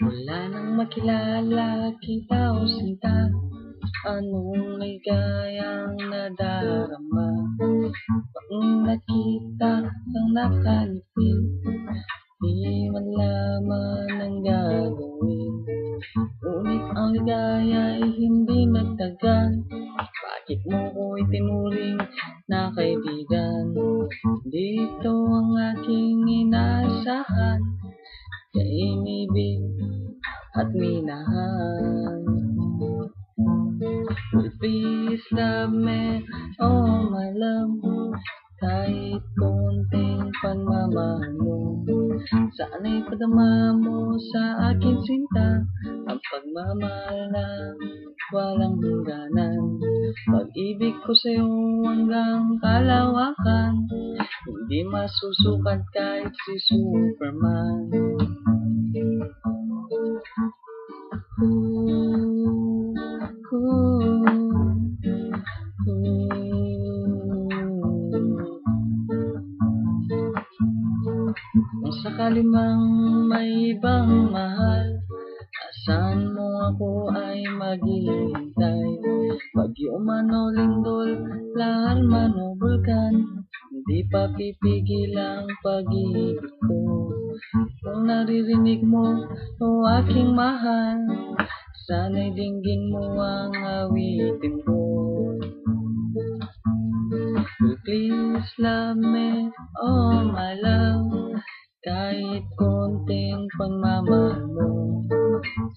Wala nang makilala kita o sinta, anong ligayang nadarama. Pang nakita kang nakangiti, di man lamang ang gagawin. Ngunit ang ligaya ay hindi nagtagal, bakit mo ko itinuring na kaibigan? Dito ang aking inaasahan, kainibig at minahal. Please love me, oh my love, kahit konting pagmamahal mo. Sana'y padama mo sa akin sinta, ang pagmamahal na walang hangganan. Pag-ibig ko sa'yo hanggang kalawakan, hindi masusukat kahit si Superman. Kung sakali mang may ibang mahal, asan mo ako ay maghihintay. Bagyo man o lindol, lahar man o bulkan, hindi pa pipigil ang pag-ibig ko. Kung naririnig mo o aking mahal, sana'y dinggin mo ang awitin ko. Please love me, oh my love, kahit konting pagmamahal mo.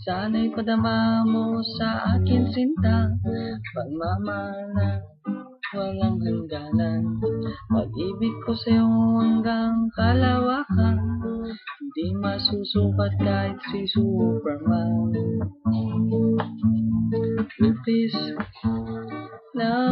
Sana'y padama mo sa akin sinta, pagmamahal na walang hangganan. Pag-ibig ko sa'yo hanggang kalawakan, hindi masusukat kahit si Superman. Please love